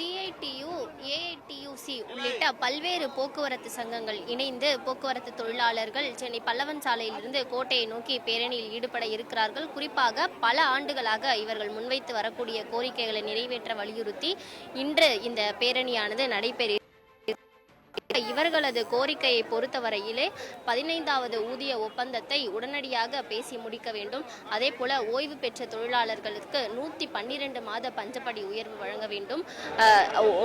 CITU, AITUC உள்ளிட்ட பல்வேறு போக்குவரத்து சங்கங்கள் இணைந்து போக்குவரத்து தொழிலாளர்கள் சென்னை பல்லவன் சாலையிலிருந்து கோட்டையை நோக்கி பேரணியில் ஈடுபட இருக்கிறார்கள். குறிப்பாக பல ஆண்டுகளாக இவர்கள் முன்வைத்து வரக்கூடிய கோரிக்கைகளை நிறைவேற்ற வலியுறுத்தி இன்று இந்த பேரணியானது நடைபெறுகிறது. இவர்களது கோரிக்கையை பொறுத்தவரையிலே 15வது ஊதிய ஒப்பந்தத்தை உடனடியாக பேசி முடிக்க வேண்டும். அதே போல ஓய்வு பெற்ற தொழிலாளர்களுக்கு 112 மாத பஞ்சப்படி உயர்வு வழங்க வேண்டும்.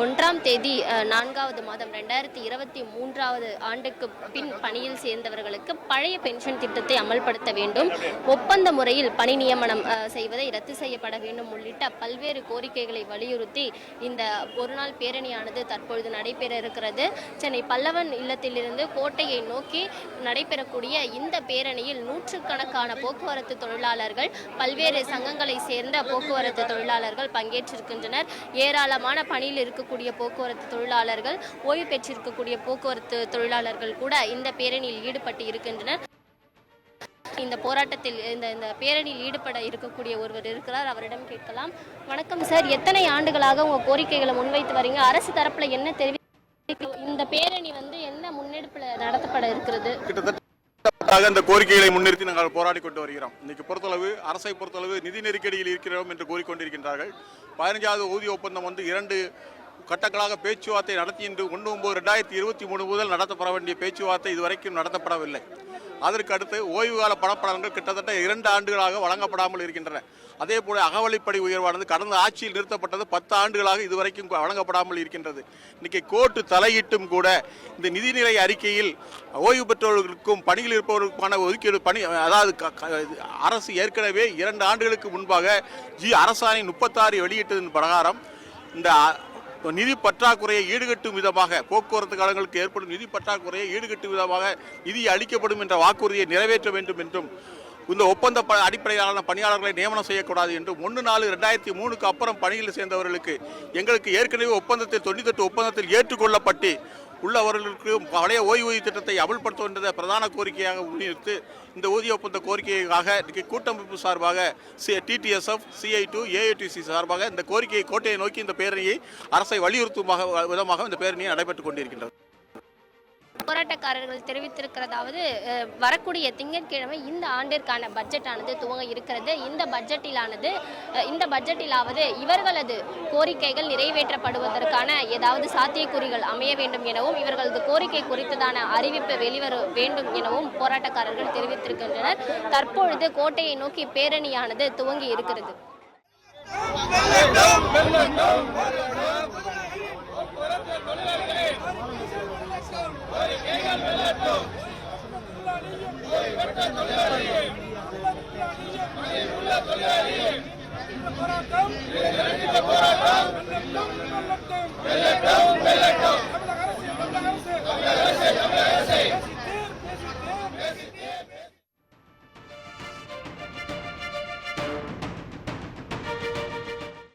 1ஆம் தேதி 4வது மாதம் 2023வது ஆண்டுக்கு பின் பணியில் சேர்ந்தவர்களுக்கு பழைய பென்ஷன் திட்டத்தை அமல்படுத்த வேண்டும். ஒப்பந்த முறையில் பணி நியமனம் செய்வதை ரத்து செய்யப்பட வேண்டும் உள்ளிட்ட பல்வேறு கோரிக்கைகளை வலியுறுத்தி இந்த ஒருநாள் பேரணியானது தற்பொழுது நடைபெற இருக்கிறது. சென்னை பல்லவன் இல்லத்திலிருந்து கோட்டையை நோக்கி நடைபெறக்கூடிய இந்த பேரணியில் நூற்றுக்கணக்கான போக்குவரத்து தொழிலாளர்கள், பல்வேறு சங்கங்களை சேர்ந்த போக்குவரத்து தொழிலாளர்கள் பங்கேற்றிருக்கின்றனர். ஏராளமான பணியில் இருக்கக்கூடிய போக்குவரத்து தொழிலாளர்கள், ஓய்வு பெற்றிருக்கக்கூடிய போக்குவரத்து தொழிலாளர்கள் கூட இந்த பேரணியில் ஈடுபட்டு இருக்கின்றனர். இந்த போராட்டத்தில் இந்த பேரணியில் ஈடுபட இருக்கக்கூடிய ஒருவர் இருக்கிறார், அவரிடம் கேட்கலாம். வணக்கம் சார், எத்தனை ஆண்டுகளாக உங்க கோரிக்கைகளை முன்வைத்து வரீங்க? அரசு தரப்புல என்ன தெரிவி இந்த பேரணி என்ன முன்னெடுப்புல நடத்தப்பட இருக்கிறது? கிட்டத்தட்ட இந்த கோரிக்கைகளை முன்னிறுத்தி நாங்கள் போராடி கொண்டு வருகிறோம். இன்னைக்கு பொறுத்தளவு அரசை பொறுத்தளவு நிதி நெருக்கடியில் இருக்கிறோம் என்று கூறிக்கொண்டிருக்கின்றார்கள். 15வது ஊதிய ஒப்பந்தம் 2 கட்டங்களாக பேச்சுவார்த்தை நடத்தி இன்று 1/9/2023 முதல் நடத்தப்பட வேண்டிய பேச்சுவார்த்தை இதுவரைக்கும் நடத்தப்படவில்லை. அதற்கு அடுத்து ஓய்வுகால பணப்பலன்கள் கிட்டத்தட்ட 2 ஆண்டுகளாக வழங்கப்படாமல் இருக்கின்றன. அதே போல அகவலைப்படி உயர்வானது கடந்த ஆட்சியில் நிறுத்தப்பட்டது 10 ஆண்டுகளாக இதுவரைக்கும் வழங்கப்படாமல் இருக்கின்றது. இன்னைக்கு கோர்ட்டு தலையிட்டும் கூட இந்த நிதிநிலை அறிக்கையில் ஓய்வு பெற்றவர்களுக்கும் பணியில் இருப்பவர்களுக்கான ஒதுக்கீடு அதாவது அரசு ஏற்கனவே 2 ஆண்டுகளுக்கு முன்பாக அரசாணை 36 வெளியிட்டதன் பிரகாரம் இந்த நிதி பற்றாக்குறையை ஈடுகட்டும் விதமாக, போக்குவரத்து காலங்களுக்கு ஏற்படும் நிதி பற்றாக்குறையை ஈடுகட்டும் விதமாக நிதி அளிக்கப்படும் என்ற வாக்குறுதியை நிறைவேற்ற வேண்டும் என்றும், இந்த ஒப்பந்த அடிப்படையிலான பணியாளர்களை நியமனம் செய்யக்கூடாது என்றும், 1/4/2003க்கு அப்புறம் பணியில் சேர்ந்தவர்களுக்கு எங்களுக்கு ஏற்கனவே ஒப்பந்தத்தில் 98 ஒப்பந்தத்தில் ஏற்றுக்கொள்ளப்பட்டு உள்ளவர்களுக்கு பழைய ஓய்வூதிய திட்டத்தை அமல்படுத்த வேண்டிய பிரதான கோரிக்கையாக முன்னிறுத்து இந்த ஊதிய ஒப்பந்த கோரிக்கைக்காக கூட்டமைப்பு சார்பாக டிடிஎஸ்எஃப், சிஐடியு, ஏஐடிசி சார்பாக இந்த கோரிக்கையை கோட்டையை நோக்கி இந்த பேரணியை அரசை வலியுறுத்தும் விதமாக இந்த பேரணியை நடைபெற்றுக் கொண்டிருக்கின்றது. போராட்டக்காரர்கள் தெரிவித்திருக்கிறதாவது, வரக்கூடிய திங்கட்கிழமை இந்த ஆண்டிற்கான பட்ஜெட்டானது துவங்க இருக்கிறது. இந்த பட்ஜெட்டிலாவது இவர்களது கோரிக்கைகள் நிறைவேற்றப்படுவதற்கான ஏதாவது சாத்தியக்கூறுகள் அமைய வேண்டும் எனவும், இவர்களது கோரிக்கை குறித்ததான அறிவிப்பு வெளிவர வேண்டும் எனவும் போராட்டக்காரர்கள் தெரிவித்திருக்கின்றனர். தற்பொழுது கோட்டையை நோக்கி பேரணியானது துவங்கி இருக்கிறது. போராட்டம்